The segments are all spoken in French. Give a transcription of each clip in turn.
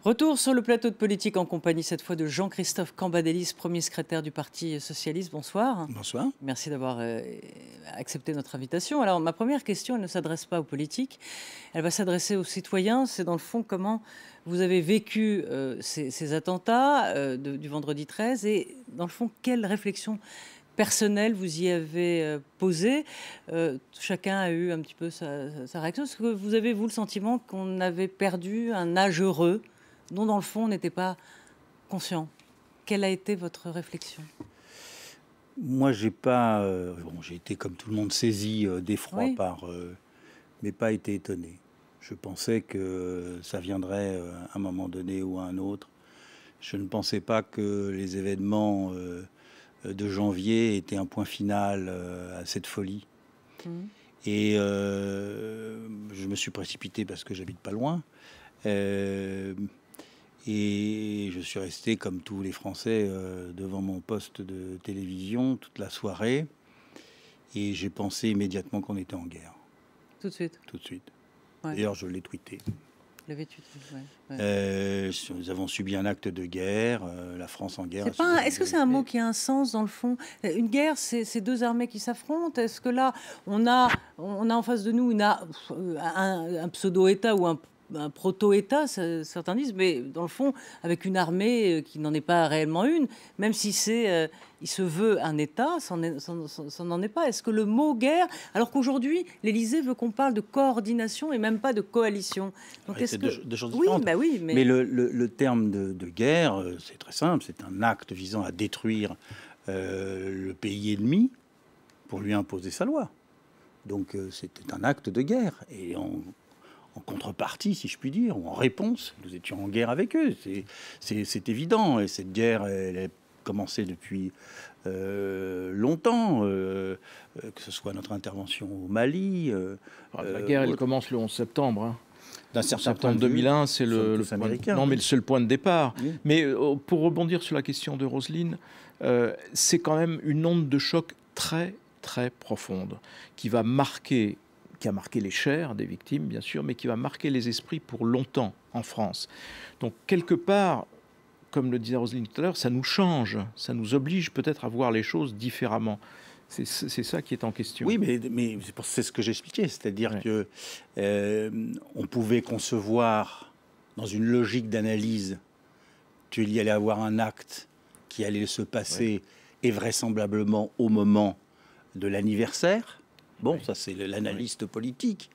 Retour sur le plateau de Politique en compagnie cette fois de Jean-Christophe Cambadélis, premier secrétaire du Parti socialiste. Bonsoir. Bonsoir. Merci d'avoir accepté notre invitation. Alors ma première question, elle ne s'adresse pas aux politiques, elle va s'adresser aux citoyens. C'est dans le fond comment vous avez vécu ces attentats du vendredi 13 et dans le fond quelle réflexion personnelle vous y avez posé. Chacun a eu un petit peu sa réaction. Est-ce que vous avez, vous, le sentiment qu'on avait perdu un âge heureux dont, dans le fond, on n'était pas conscient? Quelle a été votre réflexion? Moi, j'ai pas... j'ai été, comme tout le monde, saisi d'effroi mais pas été étonné. Je pensais que ça viendrait à un moment donné ou à un autre. Je ne pensais pas que les événements de janvier étaient un point final à cette folie. Et je me suis précipité parce que j'habite pas loin. Et je suis resté, comme tous les Français, devant mon poste de télévision toute la soirée. Et j'ai pensé immédiatement qu'on était en guerre. Tout de suite? Tout de suite. Ouais. D'ailleurs, je l'ai tweeté. Ouais. Nous avons subi un acte de guerre, la France en guerre. Est-ce que c'est un mot qui a un sens dans le fond? Une guerre, c'est deux armées qui s'affrontent. Est-ce que là, on a en face de nous un pseudo-État ou un proto-État, certains disent, mais dans le fond, avec une armée qui n'en est pas réellement une, même si il se veut un État, ça n'en est pas. Est-ce que le mot guerre, alors qu'aujourd'hui, l'Élysée veut qu'on parle de coordination et même pas de coalition? Donc c'est deux choses différentes. Oui, mais le terme de guerre, c'est très simple, c'est un acte visant à détruire le pays ennemi pour lui imposer sa loi. Donc c'était un acte de guerre. Et en contrepartie, si je puis dire, ou en réponse, nous étions en guerre avec eux. C'est évident. Et cette guerre, elle a commencé depuis longtemps, que ce soit notre intervention au Mali. La guerre, elle commence le 11 septembre. Hein. D'un certain septembre 2001, c'est le américain. Non, mais c'est le point de départ. Oui. Mais pour rebondir sur la question de Roselyne, c'est quand même une onde de choc très, très profonde qui a marqué les chairs des victimes, bien sûr, mais qui va marquer les esprits pour longtemps en France. Donc, quelque part, comme le disait Roselyne tout à l'heure, ça nous change, ça nous oblige peut-être à voir les choses différemment. C'est ça qui est en question. Oui, mais c'est ce que j'expliquais, c'est-à-dire que on pouvait concevoir, dans une logique d'analyse, qu'il y allait avoir un acte qui allait se passer et vraisemblablement au moment de l'anniversaire. Bon, ça c'est l'analyste politique.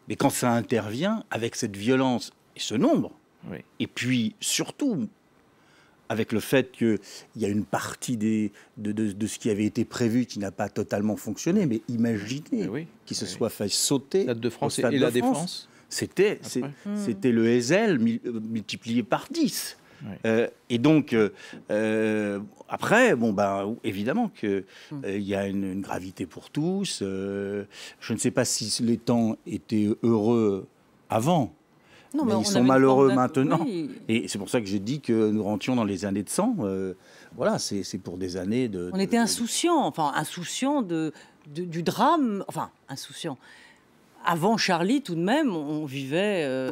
Mais quand ça intervient avec cette violence et ce nombre, et puis surtout avec le fait qu'il y a une partie de ce qui avait été prévu qui n'a pas totalement fonctionné, mais imaginez qu'il se soit fait sauter Stade de France au Stade et de la France. Défense. C'était le Hesel multiplié par 10. Et donc, après, évidemment qu'il y a une gravité pour tous. Je ne sais pas si les temps étaient heureux avant, mais ils sont malheureux maintenant. Oui. Et c'est pour ça que j'ai dit que nous rentrions dans les années de sang. Voilà, c'est pour des années de... On était insouciants, du drame, insouciants. Avant Charlie, tout de même, on vivait...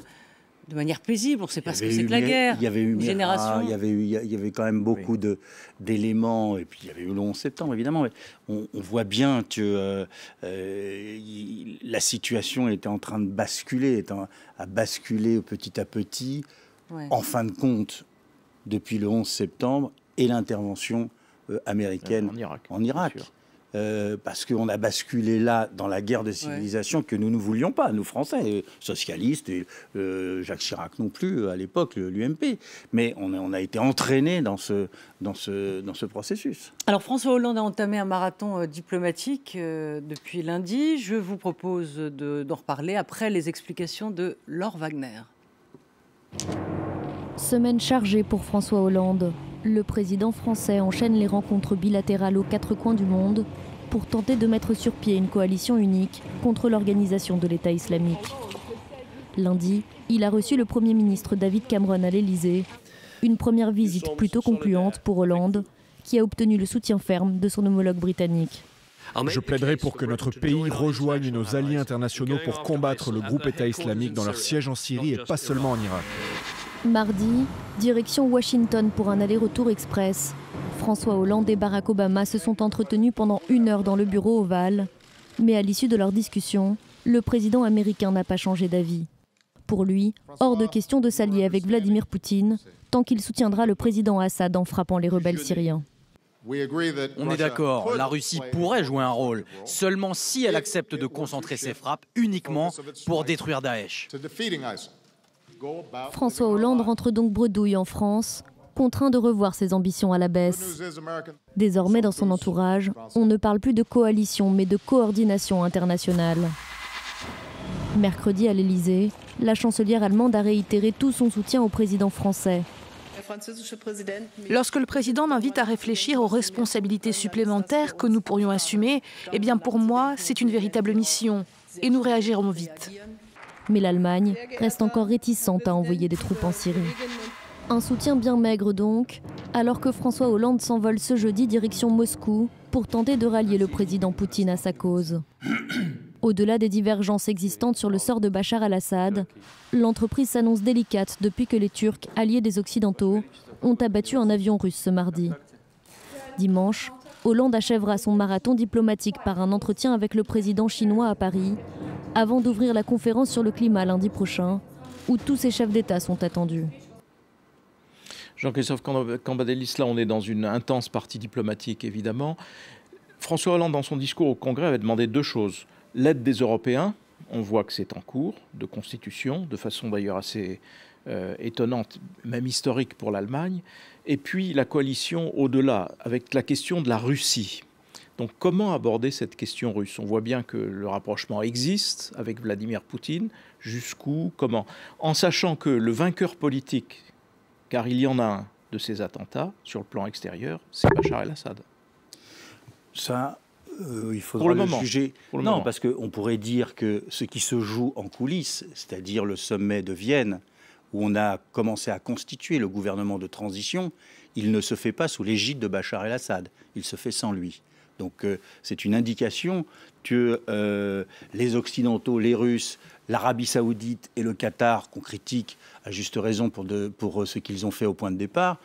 de manière paisible, on ne sait pas ce que c'est que la guerre. Il y avait eu génération. Il y avait quand même beaucoup d'éléments, et puis il y avait eu le 11 septembre, évidemment. Mais on voit bien que la situation était en train de basculer, à basculer petit à petit. En fin de compte, depuis le 11 septembre et l'intervention américaine en Irak. Parce qu'on a basculé là dans la guerre de civilisation que nous ne voulions pas, nous Français, socialistes, et Jacques Chirac non plus à l'époque, l'UMP. Mais on a été entraînés dans ce processus. Alors François Hollande a entamé un marathon diplomatique depuis lundi. Je vous propose d'en reparler après les explications de Laure Wagner. Semaine chargée pour François Hollande. Le président français enchaîne les rencontres bilatérales aux quatre coins du monde pour tenter de mettre sur pied une coalition unique contre l'organisation de l'État islamique. Lundi, il a reçu le Premier ministre David Cameron à l'Élysée. Une première visite plutôt concluante pour Hollande, qui a obtenu le soutien ferme de son homologue britannique. Je plaiderai pour que notre pays rejoigne nos alliés internationaux pour combattre le groupe État islamique dans leur siège en Syrie et pas seulement en Irak. Mardi, direction Washington pour un aller-retour express. François Hollande et Barack Obama se sont entretenus pendant 1 heure dans le bureau ovale. Mais à l'issue de leur discussion, le président américain n'a pas changé d'avis. Pour lui, hors de question de s'allier avec Vladimir Poutine, tant qu'il soutiendra le président Assad en frappant les rebelles syriens. On est d'accord, la Russie pourrait jouer un rôle, seulement si elle accepte de concentrer ses frappes uniquement pour détruire Daesh. François Hollande rentre donc bredouille en France, contraint de revoir ses ambitions à la baisse. Désormais, dans son entourage, on ne parle plus de coalition, mais de coordination internationale. Mercredi à l'Élysée, la chancelière allemande a réitéré tout son soutien au président français. Lorsque le président m'invite à réfléchir aux responsabilités supplémentaires que nous pourrions assumer, eh bien pour moi, c'est une véritable mission. Et nous réagirons vite. Mais l'Allemagne reste encore réticente à envoyer des troupes en Syrie. Un soutien bien maigre donc, alors que François Hollande s'envole ce jeudi direction Moscou pour tenter de rallier le président Poutine à sa cause. Au-delà des divergences existantes sur le sort de Bachar al-Assad, l'entreprise s'annonce délicate depuis que les Turcs, alliés des Occidentaux, ont abattu un avion russe ce mardi. Dimanche, Hollande achèvera son marathon diplomatique par un entretien avec le président chinois à Paris, avant d'ouvrir la conférence sur le climat lundi prochain, où tous ces chefs d'État sont attendus. Jean-Christophe Cambadélis, là on est dans une intense partie diplomatique évidemment. François Hollande, dans son discours au Congrès, avait demandé 2 choses. L'aide des Européens, on voit que c'est en cours de constitution, de façon d'ailleurs assez étonnante, même historique pour l'Allemagne. Et puis la coalition au-delà, avec la question de la Russie. Donc comment aborder cette question russe? On voit bien que le rapprochement existe avec Vladimir Poutine. Jusqu'où? Comment? En sachant que le vainqueur politique, car il y en a un de ces attentats sur le plan extérieur, c'est Bachar el-Assad. Ça, il faudra le juger. Non, parce qu'on pourrait dire que ce qui se joue en coulisses, c'est-à-dire le sommet de Vienne, où on a commencé à constituer le gouvernement de transition, il ne se fait pas sous l'égide de Bachar el-Assad, il se fait sans lui. Donc c'est une indication que les Occidentaux, les Russes, l'Arabie Saoudite et le Qatar, qu'on critique à juste raison pour ce qu'ils ont fait au point de départ,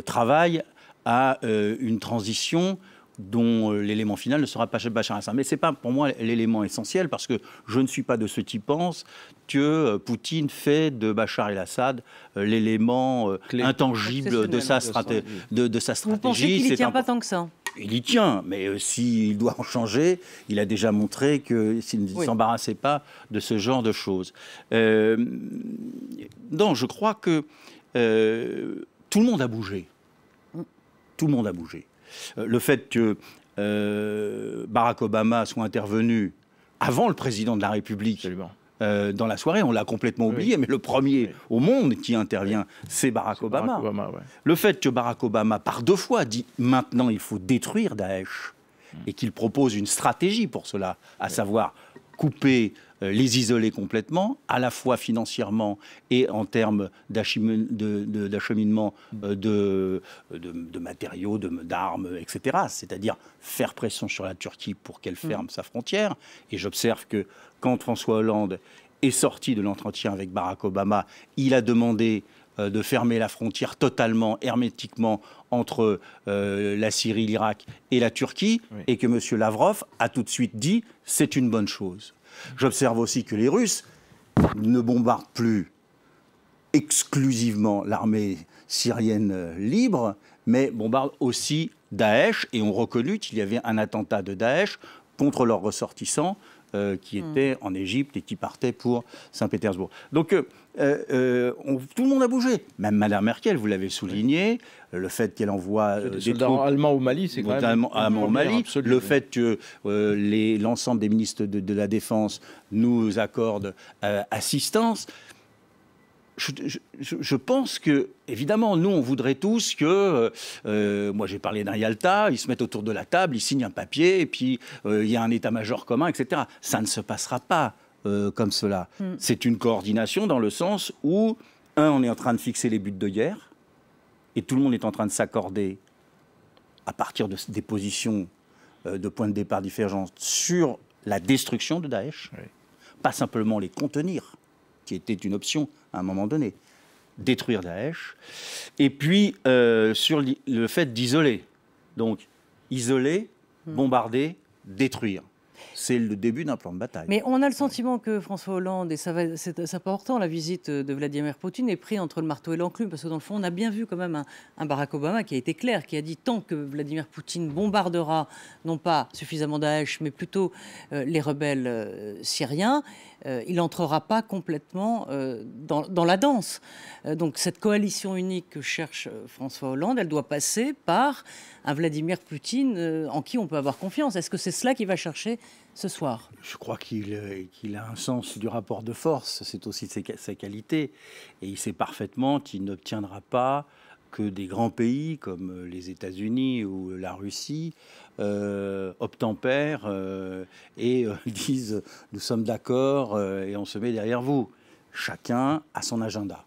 travaillent à une transition dont l'élément final ne sera pas Bachar el-Assad. Mais ce n'est pas pour moi l'élément essentiel, parce que je ne suis pas de ceux qui pensent que Poutine fait de Bachar el-Assad l'élément intangible de sa stratégie. Vous pensez qu'il n'y tient pas tant que ça? Il y tient, mais s'il doit en changer, il a déjà montré qu'il ne s'embarrassait pas de ce genre de choses. Non, je crois que tout le monde a bougé. Tout le monde a bougé. Le fait que Barack Obama soit intervenu avant le président de la République dans la soirée, on l'a complètement oublié, mais le premier au monde qui intervient, c'est Barack Obama. Le fait que Barack Obama, par 2 fois, dit maintenant il faut détruire Daesh et qu'il propose une stratégie pour cela, à savoir couper, les isoler complètement, à la fois financièrement et en termes d'acheminement de matériaux, d'armes, etc. C'est-à-dire faire pression sur la Turquie pour qu'elle ferme sa frontière. Et j'observe que quand François Hollande est sorti de l'entretien avec Barack Obama, il a demandé de fermer la frontière totalement, hermétiquement, entre la Syrie, l'Irak et la Turquie, et que M. Lavrov a tout de suite dit « c'est une bonne chose ». J'observe aussi que les Russes ne bombardent plus exclusivement l'armée syrienne libre, mais bombardent aussi Daesh, et ont reconnu qu'il y avait un attentat de Daesh contre leurs ressortissants qui étaient en Égypte et qui partaient pour Saint-Pétersbourg. Donc tout le monde a bougé. Même Mme Merkel, vous l'avez souligné, le fait qu'elle envoie des soldats allemands au Mali, c'est quand même allemands au Mali. Le fait que l'ensemble des ministres de la Défense nous accordent assistance. Je pense que, évidemment, nous, on voudrait tous que, moi j'ai parlé d'un Yalta, ils se mettent autour de la table, ils signent un papier, et puis il y a un état-major commun, etc. Ça ne se passera pas comme cela. C'est une coordination dans le sens où, on est en train de fixer les buts de guerre, et tout le monde est en train de s'accorder, à partir des positions de points de départ divergentes, sur la destruction de Daesh, pas simplement les contenir, qui était une option à un moment donné, détruire Daesh. Et puis, sur le fait d'isoler. Donc, isoler, bombarder, détruire. C'est le début d'un plan de bataille. Mais on a le sentiment que François Hollande, et c'est important, la visite de Vladimir Poutine est pris entre le marteau et l'enclume, parce que dans le fond, on a bien vu quand même un Barack Obama qui a été clair, qui a dit tant que Vladimir Poutine bombardera, non pas suffisamment Daesh, mais plutôt les rebelles syriens, il n'entrera pas complètement dans la danse. Donc cette coalition unique que cherche François Hollande, elle doit passer par un Vladimir Poutine en qui on peut avoir confiance. Est-ce que c'est cela qu'il va chercher ce soir? Je crois qu'il a un sens du rapport de force, c'est aussi sa qualité. Et il sait parfaitement qu'il n'obtiendra pas que des grands pays comme les États-Unis ou la Russie obtempèrent et disent « nous sommes d'accord et on se met derrière vous ». Chacun a son agenda.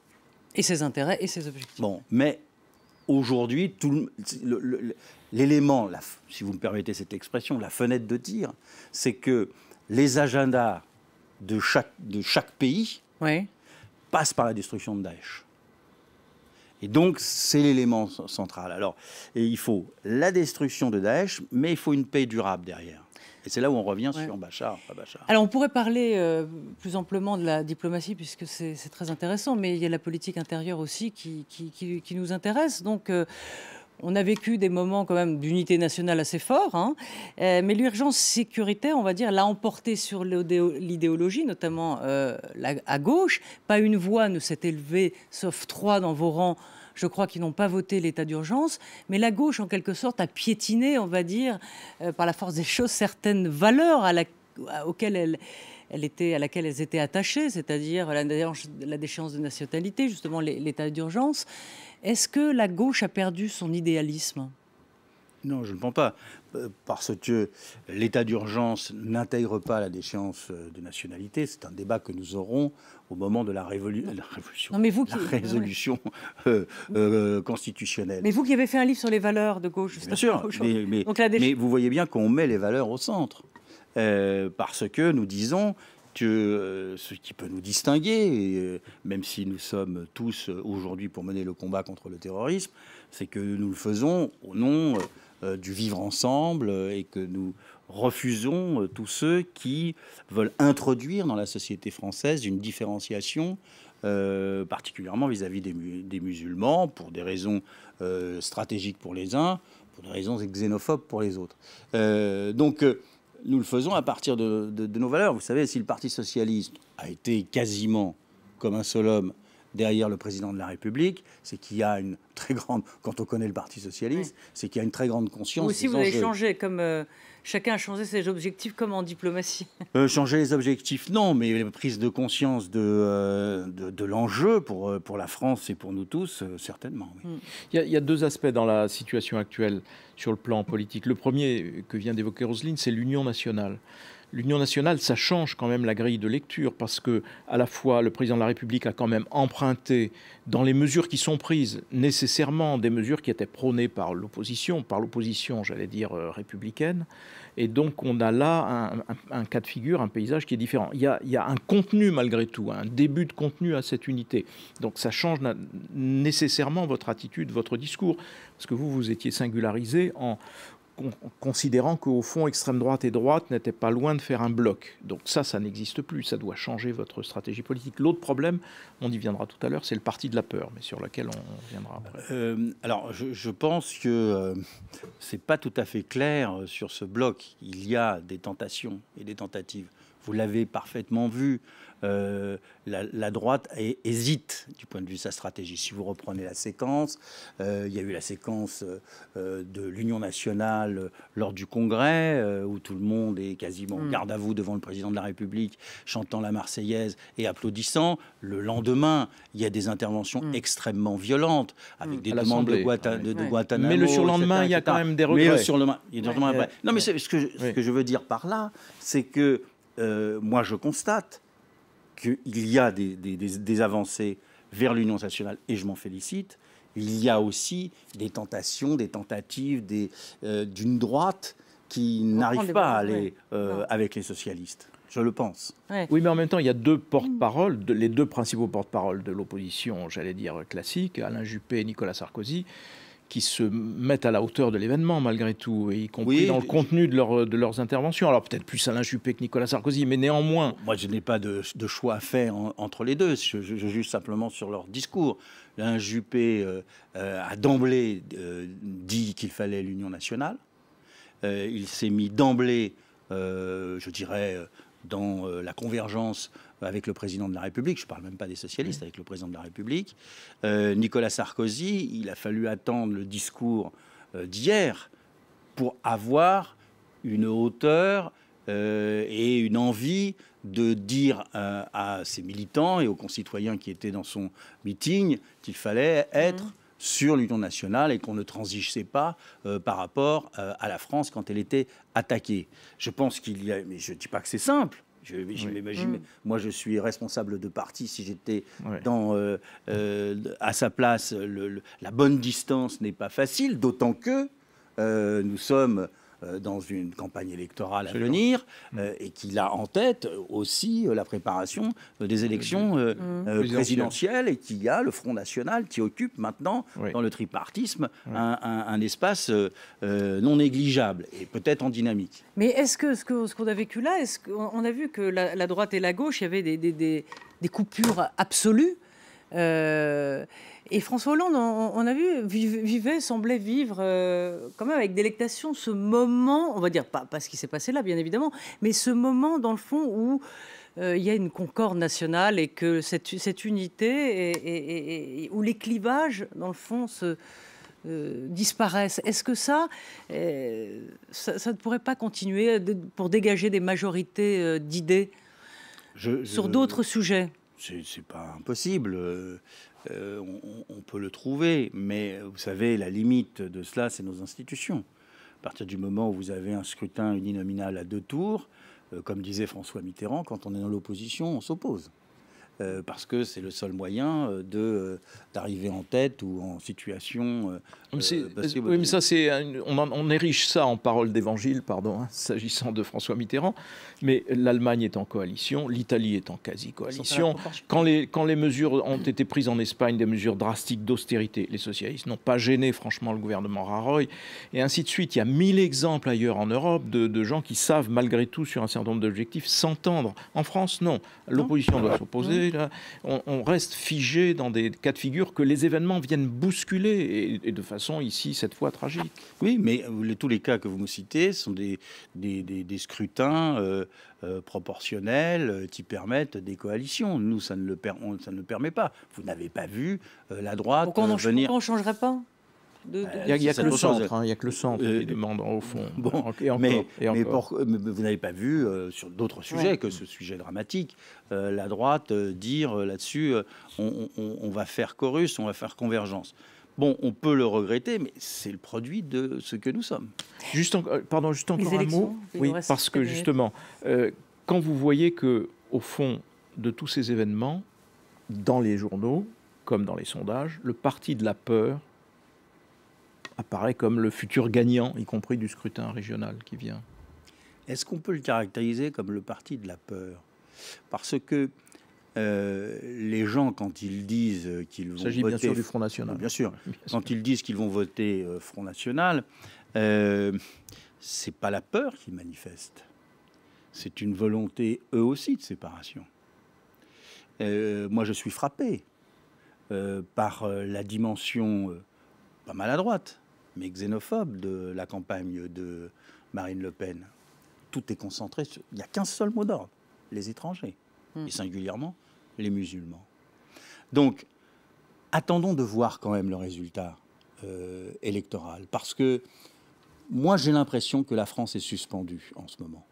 Et ses intérêts et ses objectifs. Bon, mais aujourd'hui, l'élément, si vous me permettez cette expression, la fenêtre de tir, c'est que les agendas de chaque pays passent par la destruction de Daesh. Et donc, c'est l'élément central. Alors, il faut la destruction de Daesh, mais il faut une paix durable derrière. Et c'est là où on revient sur Bachar. Alors, on pourrait parler plus amplement de la diplomatie, puisque c'est très intéressant, mais il y a la politique intérieure aussi qui nous intéresse. Donc, on a vécu des moments quand même d'unité nationale assez forts, hein, mais l'urgence sécuritaire, on va dire, l'a emporté sur l'idéologie, notamment à gauche. Pas une voix ne s'est élevée, sauf 3 dans vos rangs, je crois, qui n'ont pas voté l'état d'urgence. Mais la gauche, en quelque sorte, a piétiné, on va dire, par la force des choses, certaines valeurs auxquelles à laquelle elles étaient attachées, c'est-à-dire la déchéance de nationalité, justement l'état d'urgence. Est-ce que la gauche a perdu son idéalisme? Non, je ne pense pas, parce que l'état d'urgence n'intègre pas la déchéance de nationalité. C'est un débat que nous aurons au moment de la résolution constitutionnelle. Mais vous qui avez fait un livre sur les valeurs de gauche, bien sûr, mais vous voyez bien qu'on met les valeurs au centre, parce que nous disons que ce qui peut nous distinguer, même si nous sommes tous aujourd'hui pour mener le combat contre le terrorisme, c'est que nous le faisons au nom du vivre ensemble et que nous refusons tous ceux qui veulent introduire dans la société française une différenciation, particulièrement vis-à-vis des musulmans, pour des raisons stratégiques pour les uns, pour des raisons xénophobes pour les autres. Donc, nous le faisons à partir de nos valeurs. Vous savez, si le Parti socialiste a été quasiment comme un seul homme derrière le président de la République, c'est qu'il y a une très grande, quand on connaît le Parti socialiste, c'est qu'il y a une très grande conscience. Vous aussi, vous avez changé, comme chacun a changé ses objectifs, comme en diplomatie. Changer les objectifs, non, mais la prise de conscience de l'enjeu pour la France et pour nous tous, certainement. Oui. Il y a 2 aspects dans la situation actuelle sur le plan politique. Le premier que vient d'évoquer Roselyne, c'est l'union nationale. L'union nationale, ça change quand même la grille de lecture, parce que à la fois le président de la République a quand même emprunté dans les mesures qui sont prises, nécessairement des mesures qui étaient prônées par l'opposition, j'allais dire républicaine, et donc on a là un cas de figure, un paysage qui est différent. Il y a un contenu malgré tout, un début de contenu à cette unité, donc ça change nécessairement votre attitude, votre discours, parce que vous étiez singularisé en considérant qu'au fond, extrême droite et droite n'étaient pas loin de faire un bloc. Donc ça n'existe plus, ça doit changer votre stratégie politique. L'autre problème, on y viendra tout à l'heure, c'est le parti de la peur, mais sur lequel on reviendra après. Alors, je pense que c'est pas tout à fait clair sur ce bloc. Il y a des tentations et des tentatives. Vous l'avez parfaitement vu. La droite hésite du point de vue de sa stratégie. Si vous reprenez la séquence, il y a eu la séquence de l'Union nationale lors du Congrès, où tout le monde est quasiment garde à vous devant le président de la République, chantant la Marseillaise et applaudissant. Le lendemain, il y a des interventions extrêmement violentes, avec des demandes de Guantanamo. Mais le surlendemain, etc. Il y a quand même des regrets. Mais le surlendemain, après. Non, mais ce que je veux dire par là, c'est que moi, je constate qu'il y a des avancées vers l'Union nationale, et je m'en félicite. Il y a aussi des tentations, des tentatives d'une droite qui n'arrive pas à aller avec les socialistes. je le pense. Ouais. Oui, mais en même temps, il y a deux porte-paroles, les deux principaux porte-paroles de l'opposition, j'allais dire classique, Alain Juppé et Nicolas Sarkozy, qui se mettent à la hauteur de l'événement malgré tout, et y compris dans le contenu de leurs interventions. Alors peut-être plus Alain Juppé que Nicolas Sarkozy, mais néanmoins... Moi, je n'ai pas de choix à faire entre les deux. Je juge simplement sur leur discours. Alain Juppé a d'emblée dit qu'il fallait l'union nationale. Il s'est mis d'emblée, je dirais, dans la convergence avec le président de la République. Je ne parle même pas des socialistes, avec le président de la République. Nicolas Sarkozy, il a fallu attendre le discours d'hier pour avoir une hauteur et une envie de dire à ses militants et aux concitoyens qui étaient dans son meeting qu'il fallait être sur l'union nationale et qu'on ne transigeait pas par rapport à la France quand elle était attaquée. Je pense qu'il y a... Mais je ne dis pas que c'est simple. J'imagine, moi je suis responsable de parti, si j'étais à sa place, la bonne distance n'est pas facile, d'autant que nous sommes dans une campagne électorale à venir et qu'il a en tête aussi la préparation des élections présidentielles et qu'il y a le Front National qui occupe maintenant dans le tripartisme un espace non négligeable et peut-être en dynamique. Mais est-ce que ce qu'on a vécu là, est-ce qu'on a vu que la droite et la gauche, il y avait des coupures absolues et François Hollande, on a vu, semblait vivre quand même avec délectation ce moment, on va dire, pas ce qui s'est passé là, bien évidemment, mais ce moment, dans le fond, où il y a une concorde nationale et que cette unité, où les clivages, dans le fond, disparaissent. Est-ce que ça ne pourrait pas continuer pour dégager des majorités d'idées sur d'autres sujets? C'est pas impossible. On peut le trouver, mais vous savez, la limite de cela, c'est nos institutions. À partir du moment où vous avez un scrutin uninominal à 2 tours, comme disait François Mitterrand, quand on est dans l'opposition, on s'oppose. Parce que c'est le seul moyen d'arriver en tête ou en situation... oui, mais ça, on érige ça en parole d'évangile, pardon, s'agissant de François Mitterrand, mais l'Allemagne est en coalition, l'Italie est en quasi-coalition. Quand les mesures ont été prises en Espagne, des mesures drastiques d'austérité, les socialistes n'ont pas gêné, franchement, le gouvernement Rajoy, et ainsi de suite. Il y a 1000 exemples ailleurs en Europe de gens qui savent, malgré tout, sur un certain nombre d'objectifs, s'entendre. En France, non. L'opposition doit s'opposer. Là, on reste figé dans des cas de figure que les événements viennent bousculer et de façon ici cette fois tragique. Oui, mais tous les cas que vous me citez sont des scrutins proportionnels qui permettent des coalitions. Nous, ça ne le permet pas. Vous n'avez pas vu la droite venir... Pourquoi on ne changerait pas? Il n'y a que le centre, il y a que le centre qui demande au fond. Bon, mais vous n'avez pas vu sur d'autres sujets que ce sujet dramatique, la droite dire là-dessus on va faire chorus, on va faire convergence. Bon, on peut le regretter, mais c'est le produit de ce que nous sommes. Juste encore un mot, oui, parce que justement, quand vous voyez que au fond de tous ces événements, dans les journaux comme dans les sondages, le parti de la peur apparaît comme le futur gagnant, y compris du scrutin régional qui vient. Est-ce qu'on peut le caractériser comme le parti de la peur? Parce que les gens, quand ils disent qu'ils vont voter... Il s'agit bien sûr du Front National. Bien sûr. Quand ils disent qu'ils vont voter Front National, c'est pas la peur qu'ils manifestent. C'est une volonté, eux aussi, de séparation. Moi, je suis frappé par la dimension... pas maladroite, mais xénophobe de la campagne de Marine Le Pen. Tout est concentré sur... Il n'y a qu'un seul mot d'ordre, les étrangers, et singulièrement les musulmans. Donc, attendons de voir quand même le résultat électoral, parce que moi, j'ai l'impression que la France est suspendue en ce moment,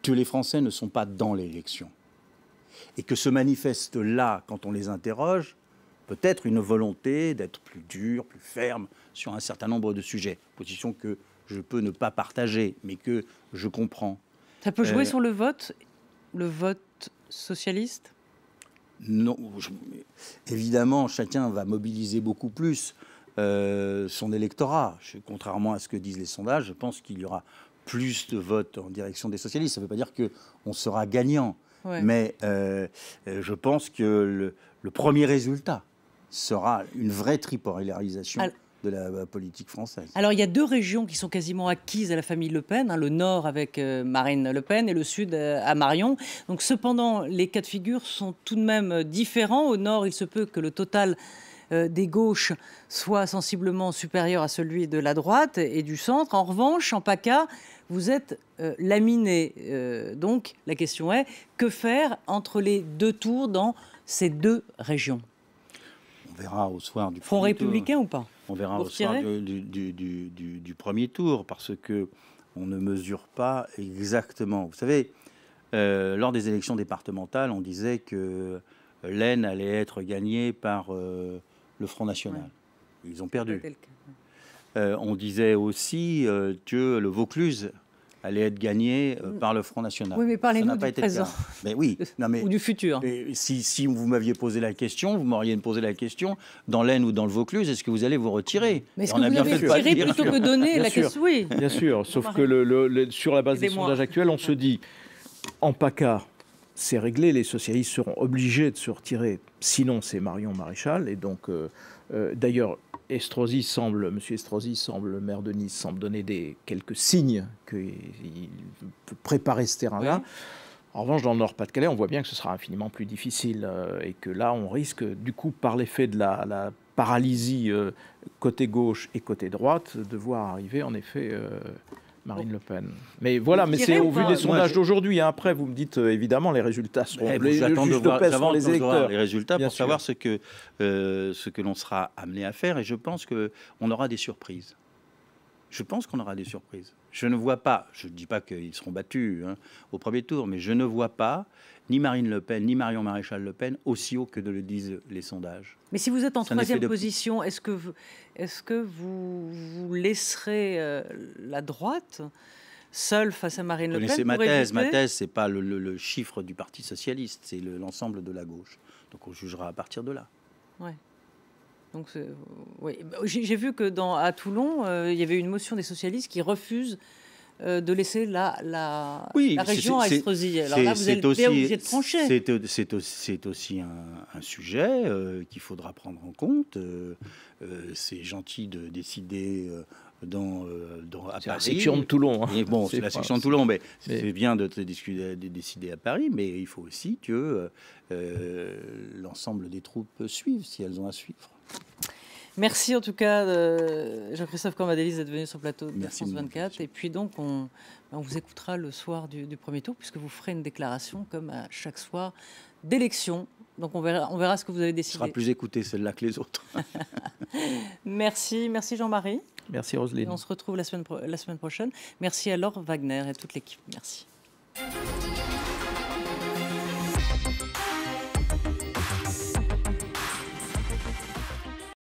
que les Français ne sont pas dans l'élection, et que se manifeste là, quand on les interroge, peut-être une volonté d'être plus dur, plus ferme sur un certain nombre de sujets. Position que je peux ne pas partager, mais que je comprends. Ça peut jouer sur le vote socialiste? Non. Évidemment, chacun va mobiliser beaucoup plus son électorat. Contrairement à ce que disent les sondages, je pense qu'il y aura plus de votes en direction des socialistes. Ça ne veut pas dire qu'on sera gagnant. Ouais. Mais je pense que le premier résultat sera une vraie tripolarisation de la politique française. Alors, il y a 2 régions qui sont quasiment acquises à la famille Le Pen, hein, le nord avec Marine Le Pen et le sud à Marion. Donc, cependant, les cas de figure sont tout de même différents. Au nord, il se peut que le total des gauches soit sensiblement supérieur à celui de la droite et du centre. En revanche, en PACA, vous êtes laminé. Donc, la question est, que faire entre les 2 tours dans ces 2 régions? On verra au soir du Front républicain ou pas? On verra au soir du premier tour, parce qu'on ne mesure pas exactement. Vous savez, lors des élections départementales, on disait que l'Aisne allait être gagnée par le Front National. Ouais. Ils ont perdu. On disait aussi que le Vaucluse allait être gagné par le Front National. Oui, mais parlez-nous du présent. Mais oui, non, mais, ou du futur. Si vous m'aviez posé la question, vous m'auriez posé la question, dans l'Aisne ou dans le Vaucluse, est-ce que vous allez vous retirer? Mais est-ce que vous avez retiré plutôt que donner la question? Oui. Bien sûr, sauf que sur la base des sondages actuels, on se dit, en PACA, c'est réglé, les socialistes seront obligés de se retirer, sinon c'est Marion Maréchal, et donc, d'ailleurs, M. Estrosi semble, le maire de Nice, semble donner quelques signes qu'il peut préparer ce terrain-là. Oui. En revanche, dans le Nord-Pas-de-Calais, on voit bien que ce sera infiniment plus difficile et que là, on risque, du coup, par l'effet de la paralysie côté gauche et côté droite, de voir arriver, en effet, Marine Le Pen. Mais voilà, mais c'est au vu des sondages d'aujourd'hui. Hein. Après, vous me dites, évidemment, les résultats seront j'attends de voir les électeurs. Les résultats pour savoir ce que l'on sera amené à faire. Et je pense qu'on aura des surprises. Je pense qu'on aura des surprises. Je ne vois pas, je ne dis pas qu'ils seront battus au premier tour, mais je ne vois pas ni Marine Le Pen, ni Marion Maréchal Le Pen aussi haut que le disent les sondages. Mais si vous êtes en troisième position, est-ce que vous laisserez la droite seule face à Marine Le Pen? Vous connaissez ma thèse. Ma thèse, ce n'est pas le chiffre du Parti socialiste, c'est l'ensemble de la gauche. Donc on jugera à partir de là. Ouais. Donc, oui. J'ai vu que à Toulon, il y avait une motion des socialistes qui refuse de laisser la région à Estrosi. Alors là, vous êtes obligé de trancher. C'est aussi un sujet qu'il faudra prendre en compte. C'est gentil de décider à Paris. La section de Toulon. Et bon, c'est la section de Toulon, mais c'est bien de décider à Paris, mais il faut aussi que l'ensemble des troupes suivent, si elles ont à suivre. Merci en tout cas, Jean-Christophe Cambadélis, d'être venu sur le plateau de France 24. Et puis donc, on vous écoutera le soir du premier tour, puisque vous ferez une déclaration comme à chaque soir d'élection. Donc on verra ce que vous avez décidé. Ce sera plus écouté celle-là que les autres. Merci Jean-Marie. Merci Roselyne. Et on se retrouve la semaine prochaine. Merci à Laure Wagner et à toute l'équipe. Merci.